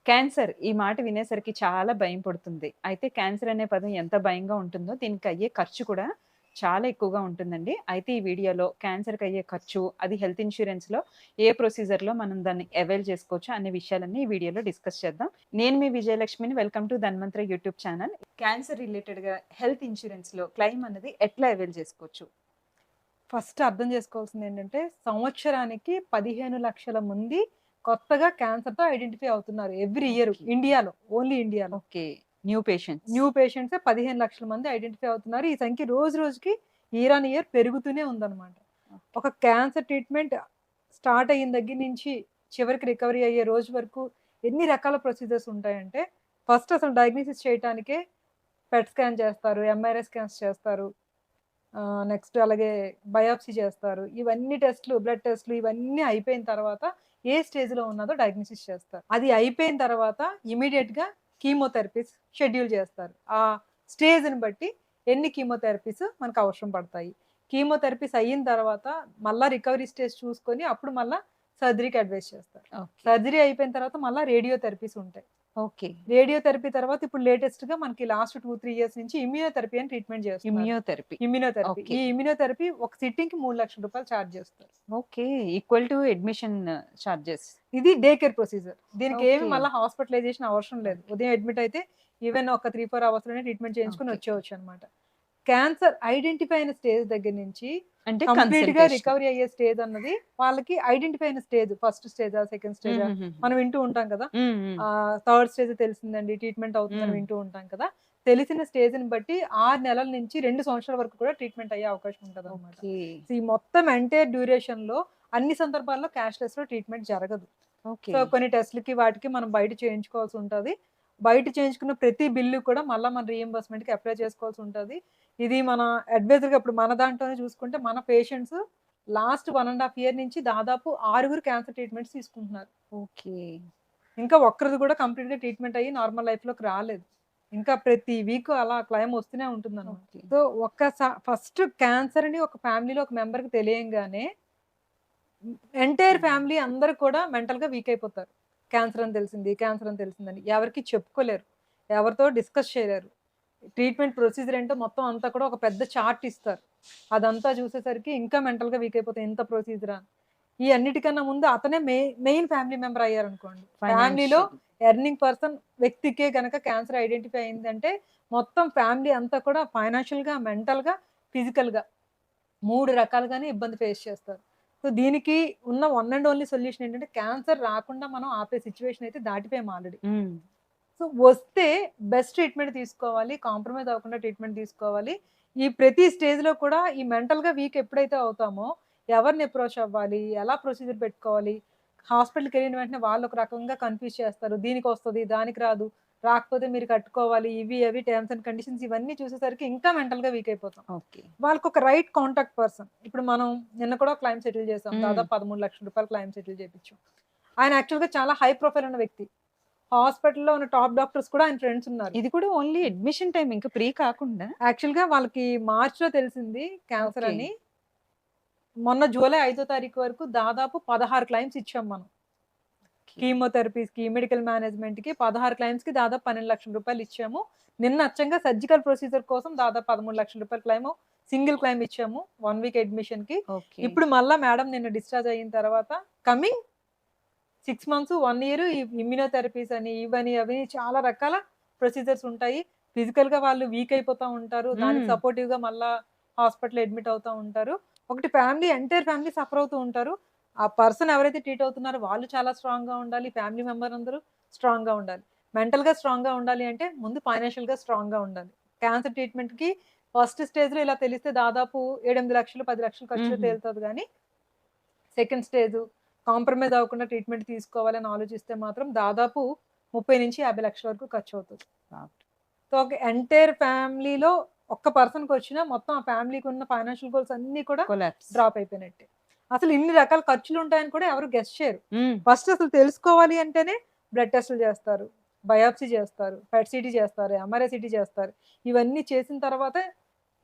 Cancer ఈ మాట వినేసరికి చాలా భయం పుడుతుంది. అయితే క్యాన్సర్ అనే పదం ఎంత భయంగా ఉంటుందో దీనికి అయ్యే ఖర్చు కూడా చాలా ఎక్కువగా ఉంటుందండి. అయితే ఈ వీడియోలో క్యాన్సర్‌కి అయ్యే ఖర్చు, అది హెల్త్ ఇన్స్యూరెన్స్‌లో ఏ ప్రొసీజర్‌లో మనం దాన్ని అవైల్ చేసుకోవచ్చు అనే విషయాలన్నీ ఈ వీడియోలో డిస్కస్ చేద్దాం. నేను మీ విజయలక్ష్మిని. Welcome to Dhanvantari YouTube channel. Cancer రిలేటెడ్‌గా హెల్త్ ఇన్స్యూరెన్స్‌లో క్లెయిమ్ అనేది ఎట్లా అవైల్ చేసుకోవచ్చు? ఫస్ట్ అర్థం చేసుకోవాల్సిందేంటంటే, సంవత్సరానికి 15,00,000 మంది కొత్తగా క్యాన్సర్‌తో ఐడెంటిఫై అవుతున్నారు. Every year okay. ఇండియాలో. ఓన్లీ ఇండియాలో. ఓకే. New patients. న్యూ పేషెంట్సే 15,00,000 మంది ఐడెంటిఫై అవుతున్నారు. ఈ సంఖ్య రోజు రోజుకి ఇయర్ ఆన్ ఇయర్ పెరుగుతూనే ఉందన్నమాట. ఓకే. ఒక క్యాన్సర్ ట్రీట్మెంట్ స్టార్ట్ అయిన దగ్గర నుంచి చివరికి రికవరీ అయ్యే రోజు వరకు ఎన్ని రకాల ప్రొసీజర్స్ ఉంటాయంటే, ఫస్ట్ అసలు డయాగ్నోసిస్ చేయటానికే పెట్ స్కాన్ చేస్తారు. ఎంఆర్ఐ స్కాన్స్ చేస్తారు. నెక్స్ట్ అలాగే బయాప్సీ చేస్తారు. ఇవన్నీ టెస్ట్‌లు, బ్లడ్ టెస్ట్‌లు ఇవన్నీ అయిపోయిన తర్వాత ఏ స్టేజ్‌లో ఉన్నదో డయాగ్నోసిస్ చేస్తారు. అది అయిపోయిన తర్వాత ఇమ్మీడియేట్‌గా కీమోథెరపీస్ షెడ్యూల్ చేస్తారు. ఆ స్టేజ్‌ని బట్టి ఎన్ని కీమోథెరపీస్ మనకు అవసరం పడతాయి. కీమోథెరపీస్ అయిన తర్వాత మళ్ళా రికవరీ స్టేజ్ చూసుకొని అప్పుడు మళ్ళా సర్జరీకి అడ్వైస్ చేస్తారు. ఓకే. సర్జరీ అయిపోయిన తర్వాత మళ్ళా రేడియోథెరపీస్ ఉంటాయి. ఓకే. రేడియోథెరపీ తర్వాత ఇప్పుడు లేటెస్ట్‌గా మనకి లాస్ట్ 2, 3 ఇయర్స్ నుంచి ఇమ్యునోథెరపీ అని ట్రీట్మెంట్ చేస్తున్నారు. ఇమ్యూనోథెరపీ. ఇమ్యునోథెరపీ. ఓకే. ఈ ఇమ్యునోథెరపీ ఒక సిట్టింగ్‌కి ₹3,00,000 చార్జ్ చేస్తారు. Okay. Equal to admission charges. ఇది డే కేర్ ప్రొసీజర్. దీనికేమి ఓకే. మళ్ళా హాస్పిటలైజేషన్ అవసరం లేదు. ఓకే. ఉదయం అడ్మిట్ అయితే ఈవెన్ ఒక 3, 4 అవర్స్‌లోనే ట్రీట్మెంట్ చేయించుకొని ఓకే. వచ్చేయొచ్చనమాట. క్యాన్సర్ ఐడెంటిఫై అయిన స్టేజ్ దగ్గర నుంచి అంటే కంప్లీట్‌గా కన్సల్టేషన్. రికవరీ అయ్యే స్టేజ్ అన్నది వాళ్ళకి ఐడెంటిఫై అయిన స్టేజ్. ఫస్ట్ స్టేజా? సెకండ్ స్టేజా? హుహుహుహు. మనం వింటూ ఉంటాం కదా! హ్మ్. హ్మ్. థర్డ్ స్టేజ్ తెలిసిందండి. ట్రీట్మెంట్ అవుతుందని హ్మ్. వింటూ ఉంటాం కదా! తెలిసిన స్టేజ్‌ని బట్టి 6 నెలల నుంచి 2 సంవత్సరాల వరకు కూడా ట్రీట్మెంట్ అయ్యే అవకాశం ఉంటదనమాట. ఓకే. సో, ఈ మొత్తం ఎంటైర్ డ్యూరేషన్‌లో అన్ని సందర్భాల్లో క్యాష్‌లెస్‌లో ట్రీట్మెంట్ జరగదు. ఓకే. సో, కొన్ని టెస్ట్‌లకి వాటికి మనం బయట చేయించుకోవాల్సి ఉంటది. బయట చేయించుకున్న ప్రతి బిల్లు కూడా మళ్ళా మన రీయింబర్స్‌మెంట్‌కి అప్లై చేసుకోవాల్సి ఉంటది. ఇది మన అడ్వైజర్‌గా ఇప్పుడు మన దాంట్లోనే చూసుకుంటే మన పేషెంట్స్ లాస్ట్ 1 ½ ఇయర్ నుంచి దాదాపు 6 క్యాన్సర్ ట్రీట్మెంట్స్ తీసుకుంటున్నారు. ఓకే. ఇంకా ఒక్కరిది కూడా కంప్లీట్‌గా ట్రీట్మెంట్ అయ్యి నార్మల్ లైఫ్‌లోకి రాలేదు. ఇంకా ప్రతి వీక్ అలా క్లెయిమ్ వస్తూనే ఉంటుందన్నమాట. ఓకే. సో, ఫస్ట్ క్యాన్సర్ అని ఒక ఫ్యామిలీలో ఒక మెంబర్‌కి తెలియంగానే ఎంటైర్ ఫ్యామిలీ అందరూ కూడా మెంటల్‌గా వీక్ అయిపోతారు. క్యాన్సర్ అని తెలిసింది, క్యాన్సర్ అని తెలిసిందని. ఎవరికీ చెప్పుకోలేరు. ఎవరితో డిస్కస్ చేయలేరు. ట్రీట్మెంట్ ప్రొసీజర్ ఏంటో మొత్తం అంతా కూడా ఒక పెద్ద చార్ట్ ఇస్తారు. అదంతా చూసేసరికి ఇంకా మెంటల్‌గా వీక్ అయిపోతాం. ఇంత ప్రొసీజరా? ఈ అన్నిటికన్నా ముందు అతనే మెయిన్ ఫ్యామిలీ మెంబర్ అయ్యారనుకోండి. ఫ్యామిలీలో ఫైనాన్షియల్. ఎర్నింగ్ పర్సన్ వ్యక్తికే గనక క్యాన్సర్ ఐడెంటిఫై అయిందంటే మొత్తం ఫ్యామిలీ అంతా కూడా ఫైనాన్షియల్‌గా, మెంటల్‌గా, ఫిజికల్‌గా 3 రకాలుగానే ఇబ్బంది ఫేస్ చేస్తారు. సో, దీనికి ఉన్న వన్ అండ్ ఓన్లీ సొల్యూషన్ ఏంటంటే క్యాన్సర్ రాకుండా మనం ఆపే సిట్యుయేషన్ అయితే దాటిపోయాం ఆల్రెడీ. హ్మ్. సో, వస్తే బెస్ట్ ట్రీట్మెంట్ తీసుకోవాలి. కాంప్రమైజ్ అవ్వకుండా ట్రీట్మెంట్ తీసుకోవాలి. ఈ ప్రతి స్టేజ్‌లో కూడా ఈ మెంటల్‌గా వీక్ ఎప్పుడైతే అవుతామో, ఎవరిని అప్రోచ్ అవ్వాలి? ఎలా ప్రొసీజర్ పెట్టుకోవాలి? హాస్పిటల్‌కెళ్ళిన వెంటనే వాళ్ళు ఒక రకంగా కన్‌ఫ్యూజ్ చేస్తారు. దీనికొస్తది, దానికి రాదు. రాకపోతే మీరు కట్టుకోవాలి. ఇవి, అవి టర్మ్స్ అండ్ కండిషన్స్ ఇవన్నీ చూసేసరికి ఇంకా మెంటల్‌గా వీక్ అయిపోతాం. ఓకే. వాళ్ళకొక రైట్ కాంటాక్ట్ పర్సన్. ఇప్పుడు మనం నిన్న కూడా క్లెయిమ్ సెటిల్ చేసాం. హ్మ్. దాదాపు ₹13,00,000 క్లెయిమ్ సెటిల్ చేపిచ్చాం. ఆయన యాక్చువల్‌గా చాలా హై ప్రొఫైల్ ఉన్న వ్యక్తి. హాస్పిటల్‌లో ఉన్న టాప్ డాక్టర్స్ కూడా ఆయన ఫ్రెండ్స్ ఉన్నారు. ఇది కూడా ఓన్లీ అడ్మిషన్ టైమ్ ఇంకా ప్రీ కాకుండా? యాక్చువల్‌గా వాళ్ళకి మార్చ్‌లో తెలిసింది క్యాన్సర్ ఓకే. అని. మొన్న జూలై 5థ్ తారీఖు వరకు దాదాపు 16 క్లెయిమ్స్ ఇచ్చాం మనం. ఓకే. కీమోథెరపీస్‌కి, మెడికల్ మేనేజ్‌మెంట్‌కి 16 క్లెయిమ్స్‌కి దాదాపు ₹12,00,000 ఇచ్చాము. నిన్న అచ్చంగా సర్జికల్ ప్రొసీజర్ కోసం దాదాపు ₹13,00,000 క్లెయిము. సింగిల్ క్లెయిమ్ ఇచ్చాము. 1 వీక్ అడ్మిషన్‌కి. ఓకే. ఇప్పుడు మళ్ళా మేడం నిన్న డిశ్చార్జ్ అయిన తర్వాత కమింగ్ 6 మంత్స్, 1 ఇయర్ ఈ ఇమ్యునోథెరపీస్ అని, ఇవని, అవి చాలా రకాల ప్రొసీజర్స్ ఉంటాయి. ఫిజికల్‌గా వాళ్ళు వీక్ అయిపోతా ఉంటారు. దానికి హ్మ్. సపోర్టివ్‌గా మళ్ళా హాస్పిటల్‌లో అడ్మిట్ అవుతా ఉంటారు. ఒకటి ఎంటైర్ ఫ్యామిలీ సఫర్ అవుతూ ఉంటారు. ఆ పర్సన్ ఎవరైతే ట్రీట్ అవుతున్నారో వాళ్ళు చాలా స్ట్రాంగ్‌గా ఉండాలి. ఫ్యామిలీ మెంబర్ అందరూ స్ట్రాంగ్‌గా ఉండాలి. మెంటల్‌గా స్ట్రాంగ్‌గా ఉండాలి అంటే ముందు ఫైనాన్షియల్‌గా స్ట్రాంగ్‌గా ఉండాలి. క్యాన్సర్ ట్రీట్మెంట్‌కి ఫస్ట్ స్టేజ్‌లో ఇలా తెలిస్తే దాదాపు 7, 8 లక్షలు, 10 లక్షలు ఖర్చులో హుహు. తేలుతది గానీ సెకండ్ స్టేజు కాంప్రమైజ్ అవ్వకుండా ట్రీట్మెంట్ తీసుకోవాలని ఆలోచిస్తే మాత్రం దాదాపు 30-50 లక్షల వరకు ఖర్చవుతది. బావుంది. సో, ఒక ఎంటైర్ ఫ్యామిలీలో ఒక్క పర్సన్‌కొచ్చినా మొత్తం ఆ ఫ్యామిలీకున్న ఫైనాన్షియల్ గోల్స్ అన్నీ కూడా కొలాప్స్. డ్రాప్ అయిపోయినట్టే. అసలు ఇన్ని రకాల ఖర్చులుంటాయని కూడా ఎవరు గెస్ చేయరు. హ్మ్. ఫస్ట్ అసలు తెలుసుకోవాలి అంటేనే బ్లడ్ టెస్టులు చేస్తారు. బయాప్సీ చేస్తారు. పెట్ సీటీ చేస్తారు. ఎంఆర్ఐ సీటీ చేస్తారు. ఇవన్నీ చేసిన తర్వాతే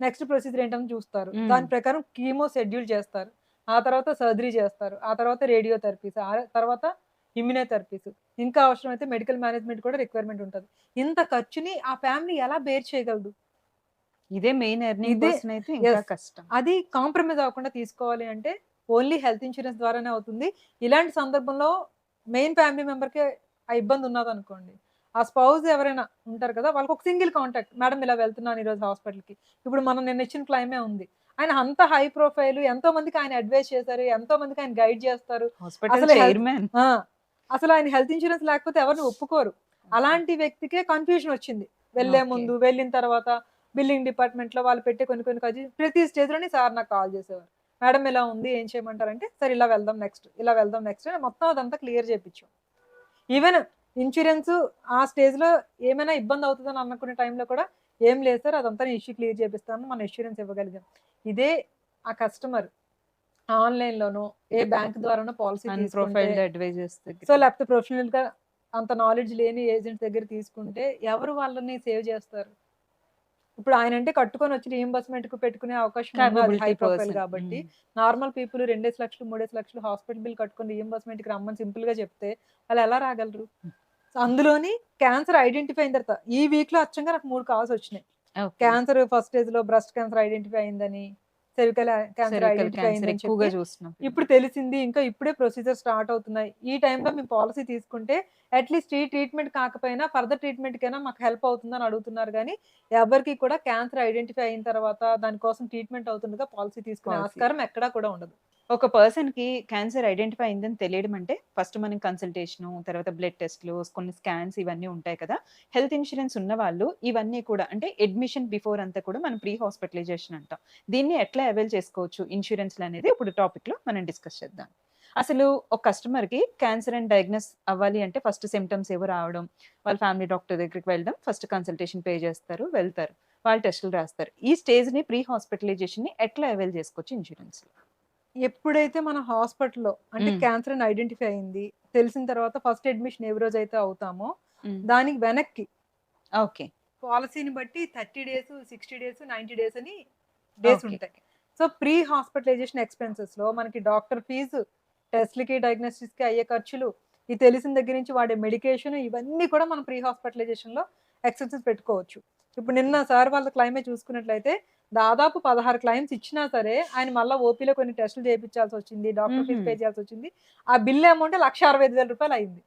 నెక్స్ట్ ప్రొసీజర్ ఏంటని చూస్తారు. హ్మ్. దాని ప్రకారం కీమో షెడ్యూల్ చేస్తారు. ఆ తర్వాత సర్జరీ చేస్తారు. ఆ తర్వాత రేడియోథెరపీస్. తర్వాత ఇమ్యునోథెరపీస్, ఇంకా అవసరమైతే మెడికల్ మేనేజ్మెంట్ కూడా రిక్వైర్మెంట్ ఉంటది. ఇంత ఖర్చుని ఆ ఫ్యామిలీ ఎలా బేర్ చేయగలదు? ఇదే మెయిన్ ఎర్నింగ్ ఇదే పర్సన్ అయితే ఇంకా యెస్. కష్టం. అది కాంప్రమైజ్ అవ్వకుండా తీసుకోవాలి అంటే ఓన్లీ హెల్త్ ఇన్స్యూరెన్స్ ద్వారానే అవుతుంది. ఇలాంటి సందర్భంలో మెయిన్ ఫ్యామిలీ మెంబర్‌కే ఆ ఇబ్బంది ఉన్నదనుకోండి, ఆ స్పౌస్ ఎవరైనా ఉంటారు కదా! వాళ్ళకి ఒక సింగిల్ కాంటాక్ట్. మేడం ఇలా వెళ్తున్నాను ఈరోజు హాస్పిటల్‌కి. ఇప్పుడు మనం నిన్న ఇచ్చిన క్లెయిమే ఉంది. ఆయన అంత హై ప్రొఫైల్, ఎంతో మందికి ఆయన అడ్వైస్ చేశారు. ఎంతో మందికి ఆయన గైడ్ చేస్తారు. హాస్పిటల్ అసలు హెల్త్ చైర్మన్. ఆ! అసలు ఆయన హెల్త్ ఇన్స్యూరెన్స్ లేకపోతే ఎవరిని ఒప్పుకోరు. అలాంటి వ్యక్తికే కన్‌ఫ్యూజన్ వచ్చింది. వెళ్ళే ఓకే. ముందు, వెళ్ళిన తర్వాత బిల్లింగ్ డిపార్ట్‌మెంట్‌లో వాళ్ళు పెట్టే కొన్ని కొన్ని ప్రతి స్టేజ్‌లోని సార్ నాకు కాల్ చేసేవారు. మేడం ఇలా ఉంది ఏం చేయమంటారంటే, సరే ఇలా వెళ్దాం నెక్స్ట్, ఇలా వెళ్దాం నెక్స్ట్ అని మొత్తం అదంతా క్లియర్ చేపిచ్చాం. ఈవెన్ ఇన్స్యూరెన్స్ ఆ స్టేజ్‌లో ఏమైనా ఇబ్బంది అవుతదని అనుకునే టైంలో కూడా, "ఏం లేదు సార్ అదంతా నేను ఇష్యూ క్లియర్ చేపిస్తాను." మనం ఇన్స్యూరెన్స్ ఇవ్వగలిగాం. ఇదే ఆ కస్టమర్ ఆన్‌లైన్‌లోనో, ఏ బ్యాంక్ ద్వారానో పాలిసీ తీసుకుంటే, అన్‌ప్రొఫైల్డ్ అడ్వైజర్స్ దగ్గర. సో లేకపోతే ప్రొఫెషనల్‌గా అంత నాలెడ్జ్ లేని ఏజెంట్స్ దగ్గర తీసుకుంటే ఎవరు వాళ్ళని సేవ్ చేస్తారు? ఇప్పుడు ఆయనంటే కట్టుకొనొచ్చి రీయింబర్స్‌మెంట్‌కి పెట్టుకునే అవకాశం ఉన్నది హై కేపబిలిటీ ప్రొఫైల్ పర్సన్. గాబట్టి. నార్మల్ పీపుల్ 2,00,000, 3,00,000 హాస్పిటల్ బిల్ కట్టుకొని రీయింబర్స్‌మెంట్‌కి రమ్మని సింపుల్‌గా చెప్తే వాళ్ళెలా రాగలరు? సో, అందులోని క్యాన్సర్ ఐడెంటిఫై అయిన తర్వాత ఈ వీక్‌లో అచ్చంగా నాకు 3 కాల్స్ వచ్చినాయి. ఓకే. క్యాన్సర్ ఫస్ట్ స్టేజ్‌లో బ్రెస్ట్ క్యాన్సర్ ఐడెంటిఫై అయిందని, cervical cancer cervical identify cancer అయిందని ఎక్కువగా చెప్పి చూస్తున్నాం. ఇప్పుడు తెలిసింది. ఇంకా ఇప్పుడే ప్రొసీజర్ స్టార్ట్ అవుతున్నాయి. ఈ టైంలో మేము పాలిసీ తీసుకుంటే అట్‌లీస్ట్ ఈ ట్రీట్మెంట్ కాకపోయినా ఫర్దర్ ట్రీట్మెంట్‌కైనా మాకు హెల్ప్ అవుతుందని అడుగుతున్నారు గానీ, ఎవరికీ కూడా క్యాన్సర్ ఐడెంటిఫై అయిన తర్వాత దాని కోసం ట్రీట్మెంట్ అవుతుండగా పాలిసీ తీసుకునే పాలిసీ. ఆస్కారం ఎక్కడా కూడా ఉండదు. ఒక పర్సన్‌కి క్యాన్సర్ ఐడెంటిఫై అయిందని తెలియడం అంటే ఫస్ట్ మనం కన్సల్టేషను, తర్వాత బ్లడ్ టెస్ట్‌లు, కొన్ని స్కాన్స్ ఇవన్నీ ఉంటాయి కదా! హెల్త్ ఇన్స్యూరెన్స్ ఉన్నవాళ్ళు ఇవన్నీ కూడా అంటే అడ్మిషన్ బిఫోర్ అంతా కూడా మనం ప్రీ హాస్పిటలైజేషన్ అంటాం. దీన్ని ఎట్లా అవైల్ చేసుకోవచ్చు ఇన్స్యూరెన్స్‌లనేది ఇప్పుడు టాపిక్‌లో మనం డిస్కస్ చేద్దాం. అసలు ఒక కస్టమర్‌కి క్యాన్సర్ అని డయాగ్నోస్ అవ్వాలి అంటే ఫస్ట్ సింప్టమ్స్ ఏవో రావడం, వాళ్ళ ఫ్యామిలీ డాక్టర్ దగ్గరికి వెళ్ళడం, ఫస్ట్ కన్సల్టేషన్ పే చేస్తారు, వెళ్తారు. వాళ్ళు టెస్టులు రాస్తారు. ఈ స్టేజ్‌ని ప్రీ హాస్పిటలైజేషన్‌ని ఎట్లా అవైల్ చేసుకోవచ్చు ఇన్స్యూరెన్స్‌లో? ఎప్పుడైతే మన హాస్పిటల్‌లో అంటే హ్మ్. క్యాన్సర్ అని ఐడెంటిఫై అయింది. తెలిసిన తర్వాత ఫస్ట్ అడ్మిషన్ ఏ రోజైతే అవుతామో హ్మ్. దానికి వెనక్కి ఓకే. పాలిసీని బట్టి 30 డేస్, 60 డేస్, 90 డేస్ అని డేస్ ఓకే. ఉంటాయి. సో, ప్రీ హాస్పిటలైజేషన్ ఎక్స్‌పెన్సెస్‌లో మనకి డాక్టర్ ఫీజు, టెస్ట్‌లకి, డయాగ్నోస్టిక్స్‌కి అయ్యే ఖర్చులు, ఈ తెలిసిన దగ్గర నుంచి వాడే మెడికేషన్ ఇవన్నీ కూడా మనం ప్రీ హాస్పిటలైజేషన్‌లో ఎక్స్‌పెన్సెస్ పెట్టుకోవచ్చు. ఇప్పుడు నిన్న సార్ వాళ్ళ క్లెయిమే చూసుకున్నట్లయితే దాదాపు 16 క్లెయిమ్స్ ఇచ్చినా సరే, ఆయన మళ్ళా ఓపీలో కొన్ని టెస్టులు చేపించాల్సొచ్చింది. డాక్టర్ హుహు. ఫీస్ పే చేయాల్సొచ్చింది. ఆ బిల్ అమౌంట్ రూ. 1,65,000 అయింది.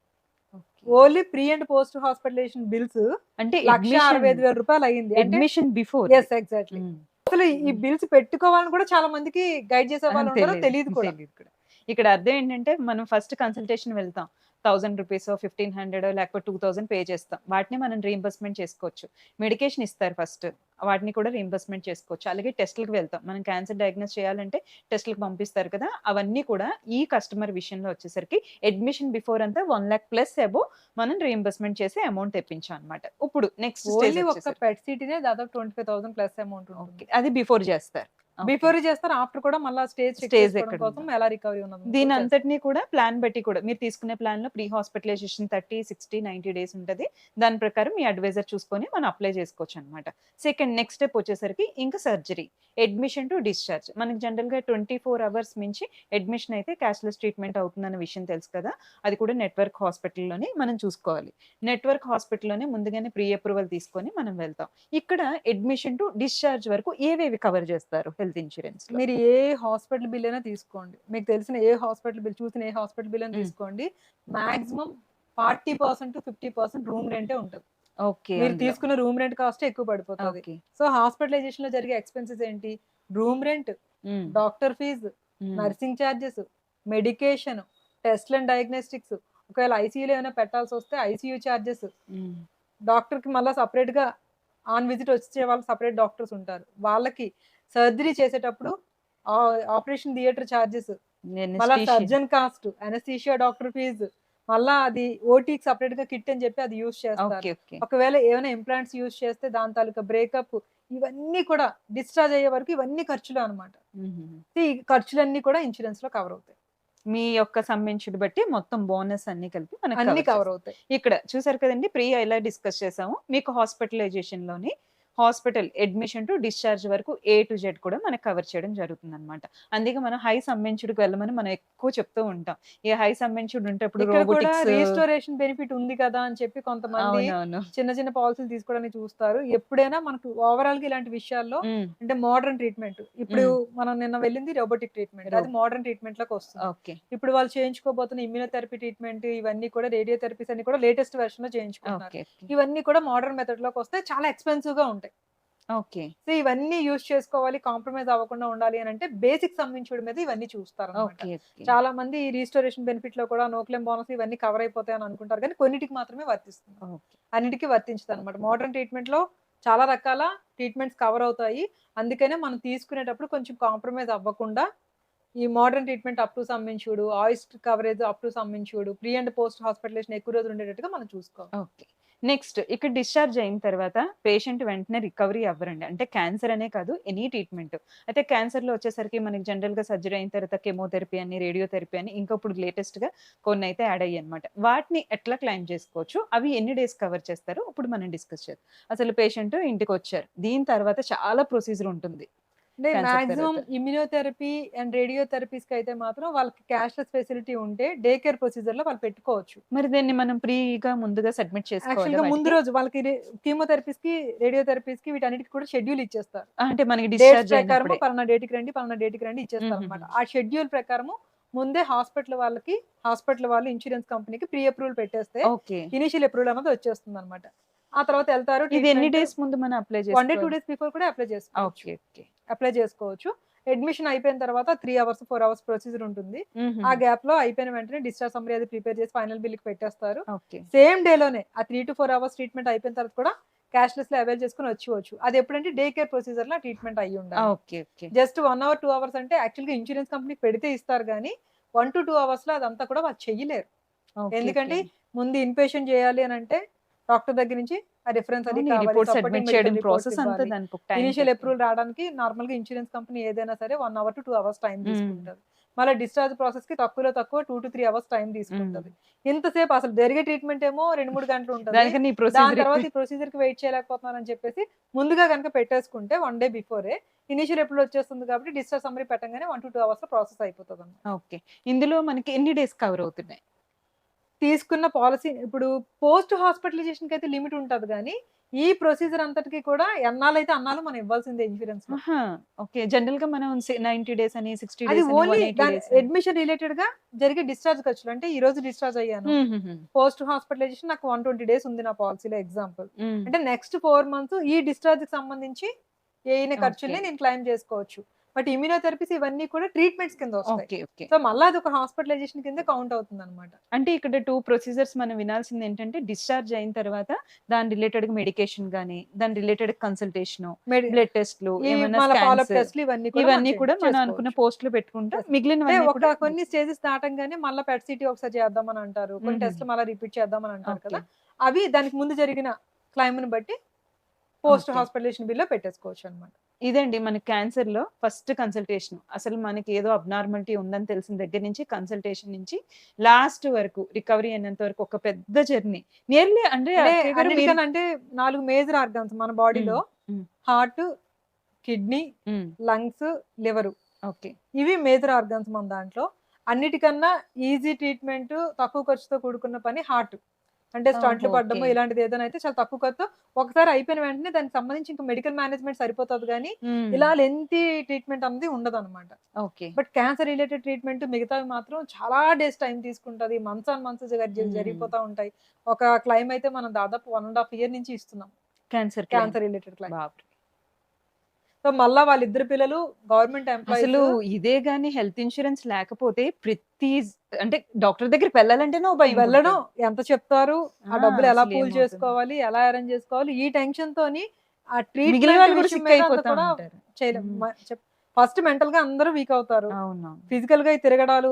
Okay. Only pre and post hospitalisation bills అంటే అడ్మిషన్, 1,65,000 అయింది. అంటే అడ్మిషన్ బిఫోర్‌ది. యెస్. ఎగ్జాక్ట్‌లీ. హ్మ్. అసలు ఈ హ్మ్. బిల్స్ పెట్టుకోవాలని కూడా చాలా మందికి గైడ్ చేసేవాళ్ళు ఉండరు. తెలీదు. తెలీదు కూడా. తెలీదు కూడా. ఇక్కడ అర్థం ఏంటంటే మనం ఫస్ట్ కన్సల్టేషన్ వెళ్తాం. రూ. 1000 1500 లేకపోతే 2000 పే చేస్తాం. వాటిని మనం రీయింబర్స్‌మెంట్ చేసుకోవచ్చు. మెడికేషన్ ఇస్తారు ఫస్ట్. వాటిని కూడా రీయింబర్స్‌మెంట్ చేసుకోవచ్చు. అలాగే టెస్ట్‌లకి వెళ్తాం. మనం క్యాన్సర్ డయాగ్నోస్ చేయాలంటే టెస్ట్‌లకి పంపిస్తారు కదా! అవన్నీ కూడా ఈ కస్టమర్ విషయంలో వచ్చేసరికి అడ్మిషన్ బిఫోర్ అంతా 1,00,000 ప్లస్ అబోవ్ మనం రీయింబర్స్‌మెంట్ చేసి అమౌంట్ తెప్పించాం అన్నమాట. ఇప్పుడు నెక్స్ట్ స్టేజ్ ఓన్లీ ఒక్క వచ్చేసరికి పెట్ సీటీనే దాదాపు 25,000 ప్లస్ అమౌంట్ ఉంటుంది. ఓకే. అది బిఫోర్ చేస్తారు. ఓకే. బిఫోరే చేస్తారు. ఆఫ్టర్ కూడా మళ్ళా స్టేజ్ చెక్ స్టేజ్ చేసుకోవడం కోసం ఎక్కడుందో. ఎలా రికవరీ ఉన్నదో కూడా చేస్తారు. దీనంతటిని కూడా ప్లాన్ బట్టి కూడా మీరు తీసుకునే ప్లాన్‌లో ప్రీ హాస్పిటలైజేషన్ 30, 60, 90 డేస్ ఉంటది. దాని ప్రకారం మీ అడ్వైజర్ చూసుకొని మనం అప్లై చేసుకోవచ్చనమాట. సెకండ్ నెక్స్ట్ స్టెప్ వచ్చేసరికి ఇంకా సర్జరీ. Admission to discharge. మనకి జనరల్‌గా 24 అవర్స్ మించి అడ్మిషన్ అయితే క్యాష్‌లెస్ ట్రీట్మెంట్ అవుతుందన్న విషయం తెలుసు కదా! అది కూడా నెట్‌వర్క్ హాస్పిటల్‌లోనే మనం చూసుకోవాలి. నెట్‌వర్క్ హాస్పిటల్‌లోనే ముందుగానే ప్రీ అప్రూవల్ తీసుకొని మనం వెళ్తాం. ఇక్కడ అడ్మిషన్ టు డిశ్చార్జ్ వరకు ఏవేవి కవర్ చేస్తారు హెల్త్ ఇన్స్యూరెన్స్‌లో? మీరు ఏ హాస్పిటల్ బిల్ అయినా తీసుకోండి. మీకు తెలిసిన ఏ హాస్పిటల్ బిల్ చూసిన ఏ హాస్పిటల్ బిల్ అయినా హ్మ్. తీసుకోండి. మాక్సిమం 40% రూమ్ రెంటే ఉంటది. ఓకే. మీరు అందులో. తీసుకున్న రూమ్ రెంట్ కాస్టే ఎక్కువ పడిపోతది. ఓకే. సో, హాస్పిటలైజేషన్‌లో జరిగే ఎక్స్‌పెన్సెస్ ఏంటి? రూమ్ రెంట్, హ్మ్. డాక్టర్ ఫీజ్, హ్మ్. నర్సింగ్ చార్జెస్, మెడికేషన్, టెస్ట్‌లు అండ్ డయాగ్నోస్టిక్స్. ఒకవేళ ఐసీయూలో ఏమైనా పెట్టాల్సొస్తే ఐసీయూ చార్జెస్. హ్మ్. డాక్టర్‌కి మళ్ళా సెపరేట్‌గా ఆన్ విజిట్ వచ్చే వాళ్ళు సెపరేట్ డాక్టర్స్ ఉంటారు. వాళ్ళకి సర్జరీ చేసేటప్పుడు ఆపరేషన్ థియేటర్ చార్జెస్, మళ్ళా anaesthesia. Surgeon cost, anaesthesia doctor fees, మళ్ళా అది ఓటీకి సెపరేట్‌గా కిట్ అని చెప్పి అది యూజ్ చేస్తారు. ఓకే. ఓకే. ఒకవేళ ఏమైనా ఇంప్లాంట్స్ యూజ్ చేస్తే దాని తాలూకా బ్రేకప్ ఇవన్నీ కూడా డిశ్చార్జ్ అయ్యే వరకు ఇవన్నీ ఖర్చులు అన్నమాట. హుహుహు. ఈ ఖర్చులన్నీ కూడా ఇన్స్యూరెన్స్‌లో కవర్ అవుతాయి. మీ యొక్క సమ్మించుడు బట్టి మొత్తం బోనస్ అన్నీ కలిపి మనకు అన్నీ కవర్ కవర్ చేస్తాయి. అవుతాయి. ఇక్కడ చూసారు కదండీ! ప్రీ ఎలా డిస్కస్ చేసామో, మీకు హాస్పిటలైజేషన్‌లోని హాస్పిటల్ అడ్మిషన్ టు డిశ్చార్జ్ వరకు A to Z కూడా మనకు కవర్ చేయడం జరుగుతుందన్నమాట. అందుకే మనం హై సమ్ ఇన్స్యూర్డ్‌కి వెళ్ళమని మనం ఎక్కువ చెప్తూ ఉంటాం. ఈ హై సమ్ ఇన్స్యూర్డ్ ఉంటే ఇప్పుడు ఇక్కడ కూడా రోబోటిక్స్ రీస్టోరేషన్ బెనిఫిట్ ఉంది కదా అని చెప్పి కొంతమంది అవునవును. చిన్న చిన్న పాలసీలు తీసుకోవడానికి చూస్తారు. ఎప్పుడైనా మనకు ఓవరాల్‌గా ఇలాంటి విషయాల్లో హ్మ్. అంటే మోడర్న్ ట్రీట్మెంట్. ఇప్పుడు హ్మ్. మనం నిన్న వెళ్ళింది రోబోటిక్ ట్రీట్మెంట్. అది మోడర్న్ ట్రీట్మెంట్‌లోకి వస్తుంది. ఓకే. ఇప్పుడు వాళ్ళు చేయించుకోబోతున్న ఇమ్యునోథెరపీ ట్రీట్మెంట్ ఇవన్నీ కూడా రేడియోథెరపీస్ అన్ని కూడా లేటెస్ట్ వెర్షన్‌లో చేయించుకుంటున్నారు. ఓకే. ఓకే. ఇవన్నీ కూడా మోడర్న్ మెథడ్‌లోకి వస్తే చాలా ఎక్స్‌పెన్సివ్‌గా ఉంటాయి. ఓకే. సో ఇవన్నీ యూజ్ చేసుకోవాలి, కాంప్రమైజ్ అవ్వకుండా ఉండాలి అని అంటే బేసిక్ సమ్ ఇన్స్యూర్డ్ మీద ఇవన్నీ చూస్తారన్నమాట. ఓకే. ఓకే. చాలా మంది ఈ రీస్టోరేషన్ బెనిఫిట్ లో కూడా నో క్లెయిమ్ బోనస్ ఇవన్నీ కవర్ అయిపోతాయి అని అనుకుంటారు కానీ కొన్నిటికి మాత్రమే వర్తిస్తుంది. ఓకే. అన్నిటికీ వర్తించదు అనమాట. మోడర్న్ ట్రీట్మెంట్ లో చాలా రకాల ట్రీట్మెంట్స్ కవర్ అవుతాయి. అందుకనే మనం తీసుకునేటప్పుడు కొంచెం కాంప్రమైజ్ అవ్వకుండా ఈ modern treatment up to sum insured, AYUSH coverage up to sum insured, pre and post hospitalisation ఎక్కువ రోజులు ఉండేటట్టుగా మనం చూసుకోవాలి. ఓకే. నెక్స్ట్ ఇక్కడ డిశ్చార్జ్ అయిన తర్వాత పేషెంట్ వెంటనే రికవరీ అవ్వరండి. అంటే క్యాన్సర్ అనే కాదు ఎనీ ట్రీట్మెంట్. అయితే క్యాన్సర్‌లో వచ్చేసరికి మనకి జనరల్‌గా సర్జరీ అయిన తర్వాత కెమోథెరపీ అని, రేడియోథెరపీ అని ఇంకా ఇప్పుడు లేటెస్ట్‌గా కొన్నైతే యాడ్ అయ్యాయన్నమాట. వాటిని ఎట్లా క్లెయిమ్ చేసుకోవచ్చు? అవి ఎన్ని డేస్ కవర్ చేస్తారు? ఇప్పుడు మనం డిస్కస్ చేద్దాం. అసలు పేషెంట్ ఇంటికొచ్చారు. దీని తర్వాత చాలా ప్రొసీజర్ ఉంటుంది. అంటే క్యాన్సర్ మాక్సిమం తర్వాత. ఇమ్యునోథెరపీ అండ్ రేడియోథెరపీస్‌కి అయితే మాత్రం వాళ్ళకి క్యాష్‌లెస్ ఫెసిలిటీ ఉంటే డే కేర్ ప్రొసీజర్‌లో వాళ్ళు పెట్టుకోవచ్చు. మరి దీన్ని మనం ప్రీగా ముందుగా సబ్మిట్ చేసుకోవాలా యాక్చువల్‌గా ముందు వాటికి? రోజు వాళ్ళకి కీమోథెరపీస్‌కి, రేడియోథెరపీస్‌కి వీటన్నిటికి కూడా షెడ్యూల్ ఇచ్చేస్తారు. అంటే మనకి డేట్స్ డిశ్చార్జ్ ప్రకారము అయినప్పుడే. పలానా డేట్‌కి రండి, పలానా డేట్‌కి రండి ఇచ్చేస్తారనమాట. హుహుహు. ఆ షెడ్యూల్ ప్రకారము ముందే హాస్పిటల్ వాళ్ళు ఇన్స్యూరెన్స్ కంపెనీకి ప్రీ అప్రూవల్ పెట్టేస్తే ఓకే. ఇనీషియల్ అప్రూవల్ అనేది వచ్చేస్తుందనమాట. ఆ తర్వాత ఎళ్తారు ఇది ఎన్ని ట్రీట్మెంట్ డేస్ ముందు మనం అప్లై 1 డే 2 చేసుకోవాలి? డేస్ బిఫోర్ కూడా అప్లై చేసుకోవచ్చు. ఓకే. ఓకే. అప్లై చేసుకోవచ్చు. అడ్మిషన్ అయిపోయిన తర్వాత 3 అవర్స్, 4 అవర్స్ ప్రొసీజర్ ఉంటుంది. ఆ హుహుహు. గ్యాప్‌లో అయిపోయిన వెంటనే డిశ్చార్జ్ సమ్మరీ అది ప్రిపేర్ చేసి ఫైనల్ బిల్‌కి పెట్టేస్తారు. ఓకే. సేమ్ డేలోనే ఆ 3-4 అవర్స్ ట్రీట్మెంట్ అయిపోయిన తర్వాత కూడా క్యాష్‌లెస్‌లో అవైల్ చేసుకొని వచ్చేయొచ్చు. అది ఎప్పుడంటే డే కేర్ ప్రొసీజర్‌లో ట్రీట్మెంట్ అయ్యి ఉండాలి. Okay. Okay. Just 1 hour, 2 hours అంటే యాక్చువల్‌గా ఇన్స్యూరెన్స్ కంపెనీ పెడితే ఇస్తారు గానీ 1-2 అవర్స్‌లో అదంతా కూడా వాళ్ళు చెయ్యలేరు. ఓకే. ఎందుకంటే ఓకే. ముందు ఇన్‌పేషెంట్ చేయాలి అనంటే డాక్టర్ దగ్గర నుంచి ఆ రిఫరెన్స్ అది అవును. ఈ కావాలి. రిపోర్ట్ సపోర్టింగ్ సబ్మిట్ మెడికల్ చేయడం రిపోర్ట్స్ ప్రాసెస్ అంతా ఇవ్వాలి. దానికి ఒక టైం ఇనీషియల్ టేకింగ్. అప్రూవల్ రావడానికి నార్మల్‌గా ఇన్స్యూరెన్స్ కంపెనీ ఏదైనా సరే 1 అవర్ టు 2 అవర్స్ టైం హ్మ్. తీసుకుంటది. మళ్ళా డిశ్చార్జ్ ప్రాసెస్‌కి తక్కువలో తక్కువ 2-3 అవర్స్ టైం హ్మ్. తీసుకుంటది. ఇంతసేపు అసలు జరిగే ట్రీట్మెంట్ ఏమో 2-3 గంటలు ఉంటది. దానికన్నా ఈ దాని ప్రొసీజర్ తర్వాత ఎక్కువ. ఈ ప్రొసీజర్‌కి వెయిట్ చేయలేకపోతున్నానని చెప్పేసి ముందుగా గనుక పెట్టేసుకుంటే 1 డే బిఫోరే ఇనీషియల్ అప్రూవల్ వచ్చేస్తుంది కాబట్టి డిశ్చార్జ్ సమ్మరీ పెట్టంగానే 1-2 అవర్స్‌లో ప్రాసెస్ అయిపోతదన్నమాట. ఓకే. ఇందులో మనకి ఎన్ని డేస్ కవర్ అవుతున్నాయి? తీసుకున్న పాలిసీ ఇప్పుడు పోస్ట్ హాస్పిటలైజేషన్‌కి అయితే లిమిట్ ఉంటది గానీ, ఈ ప్రొసీజర్ అంతటికి కూడా ఎన్నాళ్ళైతే అన్నాళ్ళు మనం ఇవ్వాల్సిందే ఇన్స్యూరెన్స్‌లో. ఆహా! ఓకే. జనరల్‌గా మనం 90 డేస్ అని, 60 అది డేస్ అని, ఓన్లీ 180 దాని డేస్ అని. అడ్మిషన్ రిలేటెడ్‌గా జరిగే డిశ్చార్జ్ ఖర్చులు. అంటే ఈ రోజు డిశ్చార్జ్ అయ్యాను. హుహుహు. పోస్ట్ హాస్పిటలైజేషన్ నాకు 120 డేస్ ఉంది నా పాలిసీలో ఎగ్జాంపుల్. హ్మ్. అంటే నెక్స్ట్ 4 మంత్స్ ఈ డిశ్చార్జ్‌కి సంబంధించి అయిన ఓకే. ఖర్చుల్ని నేను క్లెయిమ్ చేసుకోవచ్చు. బట్ ఇమ్యునోథెరపీస్ ఇవన్నీ కూడా ట్రీట్మెంట్స్ కింద వస్తాయి. ఓకే. ఓకే. సో, మళ్ళా అదొక హాస్పిటలైజేషన్ కిందే కౌంట్ అవుతుందన్నమాట. అంటే ఇక్కడ 2 ప్రొసీజర్స్ మనం వినాల్సిందేంటంటే డిశ్చార్జ్ అయిన తర్వాత దాని రిలేటెడ్‌గా మెడికేషన్ గాని, దాని రిలేటెడ్ కన్సల్టేషను, మెడి బ్లడ్ టెస్ట్‌లు, ఈ ఏమన్నా మళ్ళా ఫాలో స్కాన్స్ అప్ టెస్ట్‌లు ఇవన్నీ కూడా మనం ఇవన్నీ కూడా మనం అనుకున్న చేసుకోవచ్చు. పోస్ట్‌లో పెట్టుకుంటాం. యెస్. అంటే మిగిలినవన్నీ కూడా కొన్ని స్టేజెస్ దాటంగానే మళ్ళా పెట్ సీటీ ఒకసారి చేద్దామని అంటారు. కొన్ని హుహుహు. టెస్ట్‌లు మళ్ళా రిపీట్ చేద్దామని అంటారు ఓకే. కదా! అవి దానికి ముందు జరిగిన క్లెయిమ్‌ని బట్టి పోస్ట్ ఓకే. హాస్పిటలైజేషన్ బిల్‌లో పెట్టేసుకోవచ్చనమాట. ఇదండి మన క్యాన్సర్‌లో ఫస్ట్ కన్సల్టేషన్. అసలు మనకి ఏదో అబ్నార్మాలిటీ ఉందని తెలిసిన దగ్గర నుంచి కన్సల్టేషన్ నుంచి లాస్ట్ వరకు రికవరీ అయినంత వరకు ఒక పెద్ద జర్నీ. నియర్లీ అంటే అంటే అక్కయ్య గారు మీరు. అన్నిటికన్నా అంటే 4 మేజర్ ఆర్గాన్స్ మన బాడీలో హ్మ్. హ్మ్. హార్ట్, కిడ్నీ, హ్మ్. Lungs, liver. ఓకే. ఇవి మేజర్ ఆర్గాన్స్ మన దాంట్లో. అన్నిటికన్నా ఈజీ ట్రీట్‌మెంట్ తక్కువ ఖర్చుతో కూడుకున్న పని హార్ట్. అంటే స్టంట్లు ఓహో! ఓకే. పడ్డమో ఇలాంటిది ఏదైనా అయితే చాలా తక్కువ ఖర్చుతో ఒకసారి అయిపోయిన వెంటనే దానికి సంబంధించి ఇంకా మెడికల్ మేనేజ్‌మెంట్ సరిపోతది గానీ, హ్మ్. ఇలా లెంతీ ట్రీట్‌మెంట్ అనేది ఉండదనమాట. Okay. But cancer related treatment మిగతావి మాత్రం చాలా డేస్ టైమ్ తీసుకుంటది. మంత్స్ ఆన్ మంత్స్ హ్మ్. జరిగిపోతా ఉంటాయి. ఒక క్లెయిమ్ అయితే మనం దాదాపు 1 ½ ఇయర్ నుంచి ఇస్తున్నాం. Cancer claim. Cancer related claim. బాప్రే! సో, మళ్ళా వాళ్ళిద్దరు పిల్లలు గవర్నమెంట్ అసలు ఎంప్లాయీస్. ఇదే గాని హెల్త్ ఇన్స్యూరెన్స్ లేకపోతే అంటే డాక్టర్ దగ్గరికి వెళ్ళాలంటేనే ఓ భయం వెళ్ళడం పుడతది. ఎంత చెప్తారు? ఆ ఆ! డబ్బులు ఎలా పూల్ అసలేమవుతుందో. చేసుకోవాలి? ఎలా అరేంజ్ చేసుకోవాలి? ఈ టెన్షన్‌తోని ఆ మిగిలిన ట్రీట్మెంట్ వాళ్ళు కూడా విషయం సిక్ మీద అంత అయిపోతా కూడా ఉంటారు. చేయలేం. హ్మ్. ఫస్ట్ మెంటల్‌గా అందరూ వీక్ అవుతారు. అవునవును. ఫిజికల్‌గా ఈ తిరగడాలు,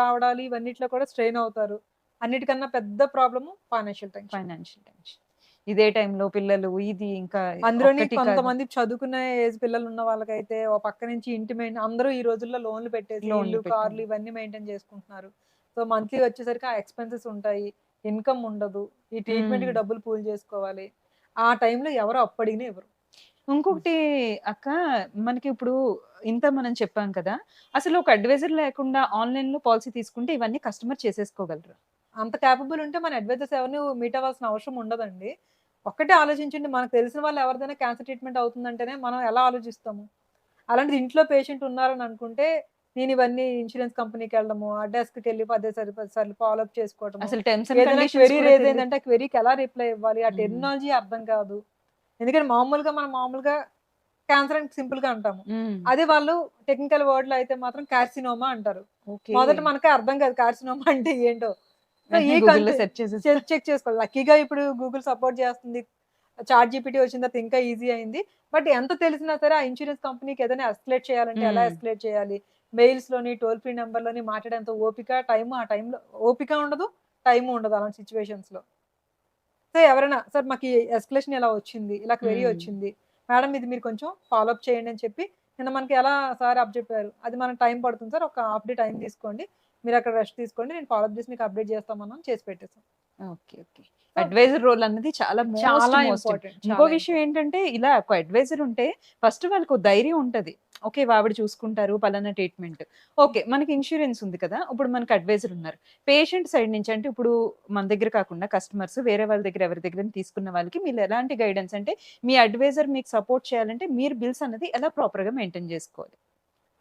రావడాలు ఇవన్నిట్లో కూడా స్ట్రెయిన్ అవుతారు. అన్నిటికన్నా పెద్ద problem financial tension. Financial tension. ఇదే టైంలో పిల్లలు ఇది ఇంకా అందులోని ఒక్కటి కాదు. కొంతమంది చదువుకునే ఏజ్ పిల్లలున్న వాళ్ళకైతే ఓ పక్క నుంచి ఇంటి అందరూ ఈ రోజుల్లో లోన్‌లు పెట్టేసి లోన్‌లు ఇల్లు, కార్లు పెట్టాను. ఇవన్నీ మెయింటైన్ చేసుకుంటున్నారు. సో, మంత్లీ వచ్చేసరికి ఆ ఎక్స్‌పెన్సెస్ ఉంటాయి. ఇన్‌కమ్ ఉండదు. ఈ ట్రీట్మెంట్‌కి హ్మ్. డబ్బులు పూల్ చేసుకోవాలి. ఆ టైంలో ఎవరు అప్పడిగినా ఇవ్వరు. ఇంకొకటి అక్క, మనకి ఇప్పుడు ఇంత మనం చెప్పాం కదా! అసలు ఒక అడ్వైజర్ లేకుండా ఆన్‌లైన్‌లో పాలిసీ తీసుకుంటే ఇవన్నీ కస్టమర్ చేసేసుకోగలరా? అంత కేపబుల్ ఉంటే మన అడ్వైజర్స్ ఎవరిని మీట్ అవ్వాల్సిన అవసరం ఉండదండి. ఒక్కటే ఆలోచించండి, మనకు తెలిసిన వాళ్ళు ఎవరిదైనా క్యాన్సర్ ట్రీట్మెంట్ అవుతుందంటేనే మనం ఎలా ఆలోచిస్తాము? అలాంటిది ఇంట్లో పేషెంట్ ఉన్నారని అనుకుంటే, నేను ఇవన్నీ ఇన్స్యూరెన్స్ కంపెనీకెళ్ళడము, ఆ డెస్క్‌కెళ్ళి 10 సార్లు ఫాలో అప్ చేసుకోవడము. అసలు టర్మ్స్ అండ్ ఏదైనా కండిషన్స్ క్వెరీ కూడా రైజ్ తెలీదు. అయిందంటే ఆ క్వెరీకి ఎలా రిప్లై ఇవ్వాలి? ఆ హ్మ్. టెర్మినాలజీ అర్థం కాదు. ఎందుకంటే మామూలుగా క్యాన్సర్ అని సింపుల్‌గా అంటాము. హ్మ్. అదే వాళ్ళు టెక్నికల్ వర్డ్‌లో అయితే మాత్రం కార్సినోమా అంటారు. ఓకే. మొదట మనకే అర్థం కాదు కార్సినోమా అంటే ఏంటో. సో, ఈ వెంటనే గూగుల్‌లో కన్ఫ్యూ సెర్చ్ చేసేస్తా. చెక్ చేసుకోవాలి. లక్కీగా ఇప్పుడు గూగుల్ సపోర్ట్ చేస్తుంది. చాట్‌జీపీటీ వచ్చిన తర్వాత ఇంకా ఈజీ అయింది. బట్ ఎంత తెలిసినా సరే ఆ ఇన్స్యూరెన్స్ కంపెనీకి ఏదైనా ఎస్కలేట్ చేయాలంటే ఎలా హ్మ్. ఎస్కలేట్ చేయాలి? మెయిల్స్‌లోని, టోల్ ఫ్రీ నంబర్‌లోని మాట్లాడేంత ఓపిక, టైము ఆ టైంలో ఓపిక ఉండదు, టైము ఉండదు అలాంటి సిట్యుయేషన్స్‌లో. సో, ఎవరైనా సార్ మాకీ ఎస్కలేషన్ ఇలా వచ్చింది. ఇలా క్వెరీ హ్మ్. వచ్చింది. మేడం ఇది మీరు కొంచెం ఫాలో అప్ చేయండి అని చెప్పి, నిన్న మనకి ఎలా సార్ అప్పజెప్పారు. అది మనకు టైం పడుతుంది సార్. ఒక హాఫ్ డే టైం తీసుకోండి. మీరక్కడ రెస్ట్ తీసుకోండి. నేను ఫాలో అప్ చేసి మీకు అప్డేట్ చేస్తామన్నాను. చేసి పెట్టేసాం. Okay. Okay. So, advisor role అన్నది చాలా చాలా మోస్ట్ ఇంపార్టెంట్. ఇంకో చాలా విషయం ఇంపార్టెంట్. ఏంటంటే, ఇలా ఒక అడ్వైజర్ ఉంటే ఫస్ట్ వాళ్ళకో ధైర్యం ఉంటది. ఓకే. ఆవిడ చూసుకుంటారు పలానా ట్రీట్‌మెంట్. ఓకే. మనకి ఇన్స్యూరెన్స్ ఉంది కదా! ఇప్పుడు మనకి అడ్వైజర్ ఉన్నారు. పేషెంట్ సైడ్ నుంచి అంటే ఇప్పుడు మన దగ్గర కాకుండా కస్టమర్స్ వేరే వాళ్ళ దగ్గర ఎవరి దగ్గరైనా తీసుకున్న వాళ్ళకి మీరు ఎలాంటి గైడెన్స్ అంటే, మీ అడ్వైజర్ మీకు సపోర్ట్ చేయాలంటే మీరు బిల్స్ అన్నది ఎలా ప్రాపర్‌గా మెయింటైన్ చేసుకోవాలి?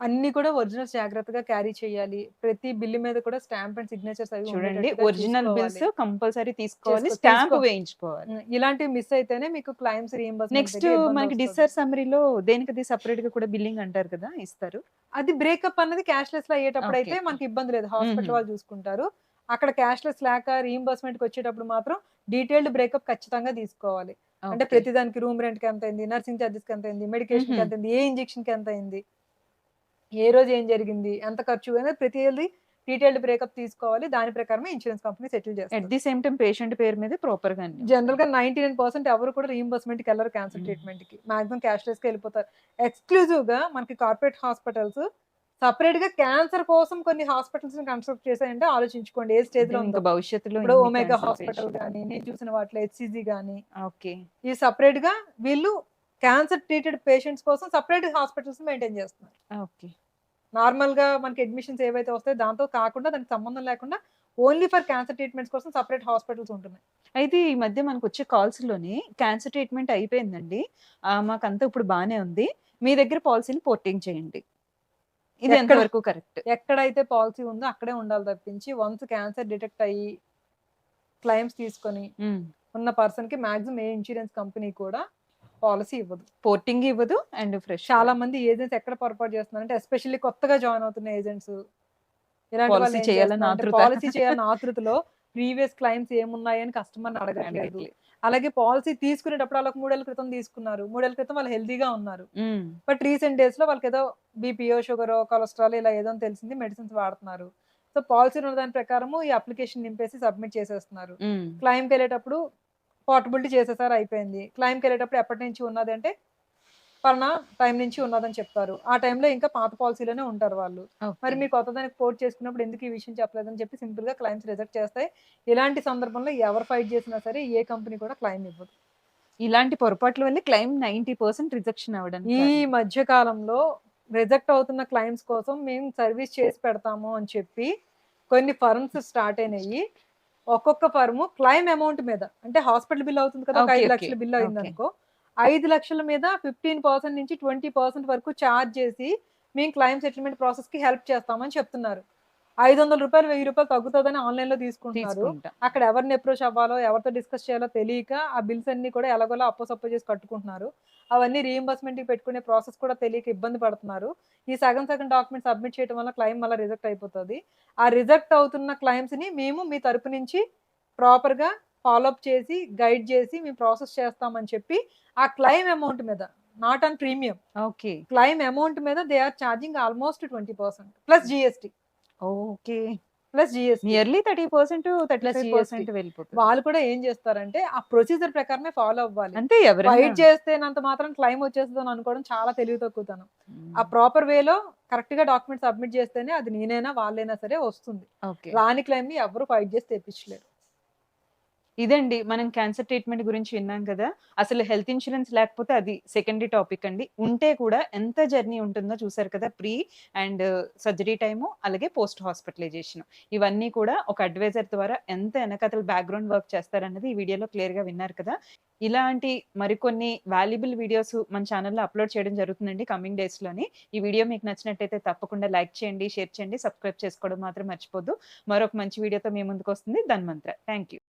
అన్నీ కూడా ఒరిజినల్స్ జాగ్రత్తగా క్యారీ చేయాలి. ప్రతి బిల్ మీద కూడా స్టాంప్ అండ్ సిగ్నేచర్స్ అవి చూడండి, ఉండేటట్టుగా ఒరిజినల్ బిల్స్ చూసుకోవాలి. కంపల్సరీ తీసుకోవాలి. స్టాంప్ తీసుకో వేయించుకోవాలి. ఇలాంటివి మిస్ అయితేనే మీకు క్లెయిమ్స్ రీయింబర్స్‌మెంట్ నెక్స్ట్ దగ్గర మనకి ఇబ్బందొస్తది. డిశ్చార్జ్ సమ్మరీలో దేనికది సెపరేట్‌గా కూడా బిల్లింగ్ అంటారు కదా! ఇస్తారు. అది బ్రేకప్ అన్నది క్యాష్‌లెస్‌లో ఓకే. అయ్యేటప్పుడైతే ఓకే. మనకి ఇబ్బంది లేదు. హుహు. హాస్పిటల్ వాళ్ళు చూసుకుంటారు. అక్కడ క్యాష్‌లెస్ లేక రీయింబర్స్‌మెంట్‌కొచ్చేటప్పుడు మాత్రం డీటెయిల్డ్ బ్రేకప్ ఖచ్చితంగా తీసుకోవాలి. అంటే ఓకే. ప్రతి దానికి రూమ్ రెంట్‌కి ఎంతయింది? నర్సింగ్ చార్జెస్‌కి ఎంతయింది? హుహు. మెడికేషన్‌కి ఎంతయింది? ఏ ఇంజెక్షన్‌కి ఎంతయింది? ఏ రోజు ఏం జరిగింది? ఎంత ఖర్చు అనేది ప్రతిది డీటెయిల్డ్ బ్రేకప్ తీసుకోవాలి. దాని ప్రకారమే ఇన్స్యూరెన్స్ కంపెనీ సెటిల్ ఎట్ చేస్తది. ది సేమ్ టైమ్ పేషెంట్ పేరు మీద ప్రాపర్‌గా అన్నీ ఉంటాయి. జనరల్‌గా 99% ఎవరు కూడా రీయింబర్స్‌మెంట్‌కెళ్లరు క్యాన్సర్ హ్మ్. ట్రీట్‌మెంట్‌కి. మాక్సిమం క్యాష్‌లెస్‌కే ఎళ్ళిపోతారు. ఎక్స్‌క్లూజివ్‌గా మనకి కార్పొరేట్ హాస్పిటల్స్ సెపరేట్‌గా క్యాన్సర్ కోసం కొన్ని హాస్పిటల్స్‌ని కన్స్ట్రక్ట్ చేశాయంటే ఆలోచించుకోండి ఏ అంటే స్టేజ్‌లో ఇంక ఉందో. భవిష్యత్తులో ఇప్పుడు ఇన్ని ఒమేగా క్యాన్సర్ హాస్పిటల్ పేషెంట్. గాని, నేను చూసిన వాటిలో హెచ్‌సీజీ గాని, ఓకే. ఈ సెపరేట్‌గా వీళ్ళు క్యాన్సర్ ట్రీటెడ్ పేషెంట్స్ కోసం సెపరేట్ హాస్పిటల్స్ మెయింటైన్ చేస్తున్నారు. ఓకే. నార్మల్‌గా మనకి అడ్మిషన్స్ ఏవైతే వస్తాయో దాంతో కాకుండా దానికి సంబంధం లేకుండా ఓన్లీ ఫర్ క్యాన్సర్ ట్రీట్మెంట్స్ కోసం సెపరేట్ హాస్పిటల్స్ ఉంటున్నాయి. అయితే ఈ మధ్య మనకొచ్చే కాల్స్‌లోని క్యాన్సర్ ట్రీట్మెంట్ అయిపోయిందండి. మాకంతా ఇప్పుడు బానే ఉంది. మీ దగ్గర పాలిసీని పోర్టింగ్ చేయండి. ఇది ఎక్కడ ఎంతవరకు కరెక్ట్? ఎక్కడైతే పాలిసీ ఉందో అక్కడే ఉండాలి తప్పించి వన్స్ క్యాన్సర్ డిటెక్ట్ అయ్యి క్లెయిమ్స్ తీసుకొని హ్మ్. ఉన్న పర్సన్‌కి మాక్సిమం ఏ ఇన్స్యూరెన్స్ కంపెనీ కూడా పాలిసీ ఇవ్వదు. పోర్టింగ్ ఇవ్వదు అండ్ ఫ్రెష్ చాలా కూడా. మంది ఏజెంట్స్ ఎక్కడ పొరపాటు చేస్తున్నారంటే ఎస్పెషల్లీ కొత్తగా జాయిన్ అవుతున్న ఏజెంట్స్ ఇలాంటి వాళ్ళు పాలిసీ ఏం చేయాలని చేస్తున్నారంటే ఆతృత. పాలిసీ చేయాలని ఆతృతలో ప్రీవియస్ క్లెయిమ్స్ ఏమున్నాయని కస్టమర్‌ని అడగట్లేదు. అడగట్లే. అలాగే పాలిసీ తీసుకునేటప్పుడు ఆళ్ళొక 3 ఏళ్ల క్రితం తీసుకున్నారు. 3 ఏళ్ల క్రితం వాళ్ళు హెల్తీగా ఉన్నారు. హ్మ్. బట్ రీసెంట్ డేస్‌లో వాళ్ళకేదో బీపీయో, షుగరో, కొలెస్ట్రాల్ ఇలా ఏదో అని తెలిసింది. మెడిసిన్స్ వాడుతున్నారు. సో, పాలిసీ ఉన్న దాని ప్రకారము ఈ అప్లికేషన్ నింపేసి సబ్మిట్ చేసేస్తున్నారు. హ్మ్. క్లెయిమ్‌కెళ్ళేటప్పుడు పోర్టబిలిటీ చేసేసారు అయిపోయింది. క్లెయిమ్‌కెళ్ళేటప్పుడు ఎప్పటి నుంచి ఉన్నది అంటే, పలానా టైం నుంచి ఉన్నదని చెప్తారు. ఆ టైంలో ఇంకా పాత పాలిసీలోనే ఉంటారు వాళ్ళు. మరి ఓకే. మీరు కొత్తదానికి కోట్ చేసుకున్నప్పుడు ఎందుకు ఈ విషయం చెప్పలేదని చెప్పి సింపుల్‌గా క్లెయిమ్స్ రిజెక్ట్ చేస్తాయి. ఇలాంటి సందర్భంలో ఎవరు ఫైట్ చేసినా సరే ఏ కంపెనీ కూడా క్లెయిమ్ ఇవ్వదు. ఇలాంటి పొరపాట్ల వల్లే క్లెయిమ్ 90% రిజెక్షన్ అవ్వడానికి ఈ కారణం. మధ్య కాలంలో రిజెక్ట్ అవుతున్న క్లెయిమ్స్ కోసం మేము సర్వీస్ చేసి పెడతాము అని చెప్పి కొన్ని ఫర్మ్స్ స్టార్ట్ అయినాయి. ఒక్కొక్క ఫర్మ్ క్లెయిమ్ అమౌంట్ మీద అంటే హాస్పిటల్ బిల్ అవుతుంది కదా! ఒక ఓకే. ఓకే. 5,00,000 bill okay. అయిందనుకో, 5,00,000 మీద 15% నుంచి 20% వరకు చార్జ్ చేసి మేము క్లెయిమ్ సెటిల్మెంట్ ప్రాసెస్‌కి హెల్ప్ చేస్తామని చెప్తున్నారు. రూ. 500, రూ. 1000 తగ్గుతదని ఆన్‌లైన్‌లో తీసుకుంటున్నారు. తీసుకుంటా. అక్కడ ఎవరిని అప్రోచ్ అవ్వాలో, ఎవరితో డిస్కస్ చేయాలో తెలియక ఆ బిల్స్ అన్నీ కూడా ఎలాగోలా అప్పో సప్పో చేసి కట్టుకుంటున్నారు. అవన్నీ రీయింబర్స్‌మెంట్‌కి పెట్టుకునే ప్రాసెస్ కూడా తెలియక ఇబ్బంది పడుతున్నారు. ఈ సగం సగం డాక్యుమెంట్స్ సబ్మిట్ చేయడం వల్ల క్లెయిమ్ మళ్ళా రిజెక్ట్ అయిపోతది. ఆ రిజెక్ట్ అవుతున్న క్లెయిమ్స్‌ని మేము మీ తరపు నుంచి ప్రాపర్‌గా ఫాలో అప్ చేసి, గైడ్ చేసి మేము ప్రాసెస్ చేస్తామని చెప్పి, ఆ క్లెయిమ్ అమౌంట్ మీద not on premium. Okay. Claim amount మీద they are charging almost 20% plus GST. Okay. Plus GST. Nearly 30%, plus GST. 35% వెళ్ళిపోతది. వాళ్ళు కూడా ఏం చేస్తారంటే, ఆ ప్రొసీజర్ ప్రకారమే ఫాలో అవ్వాలి. అంతే ఎవరైనా. ఫైట్ చేస్తేనంత మాత్రం క్లెయిమ్ వచ్చేస్తదని అనుకోవడం చాలా తెలివి తక్కువతనం. ఆ హ్మ్. ప్రాపర్ వేలో కరెక్ట్‌గా డాక్యుమెంట్ సబ్మిట్ చేస్తేనే అది నేనైనా, వాళ్ళైనా సరే వస్తుంది. ఓకే. రాని క్లెయిమ్‌ని ఎవ్వరు ఫైట్ చేసి తెప్పించలేరు. ఇదండి. మనం క్యాన్సర్ ట్రీట్మెంట్ గురించి విన్నాం కదా! అసలు హెల్త్ ఇన్స్యూరెన్స్ లేకపోతే అది సెకండరీ టాపిక్ అండి. ఉంటే కూడా ఎంత జర్నీ ఉంటుందో చూసారు కదా! ప్రీ అండ్ సర్జరీ టైము, అలాగే పోస్ట్ హాస్పిటలైజేషన్. ఇవన్నీ కూడా ఒక అడ్వైజర్ ద్వారా ఎంత ఎనకాతల బ్యాక్‌గ్రౌండ్ వర్క్ చేస్తారన్నది ఈ వీడియోలో క్లియర్‌గా విన్నారు కదా! ఇలాంటి మరికొన్ని వాల్యుబుల్ వీడియోస్ మన ఛానెల్‌లో అప్‌లోడ్ చేయడం జరుగుతుందండి కమింగ్ డేస్‌లోని. ఈ వీడియో మీకు నచ్చినట్టయితే తప్పకుండా లైక్ చేయండి, షేర్ చేయండి, సబ్స్క్రైబ్ చేసుకోవడం మాత్రం మర్చిపోద్దు. మరొక మంచి వీడియోతో మీ ముందుకొస్తుంది ధన్వంతర. Thank you.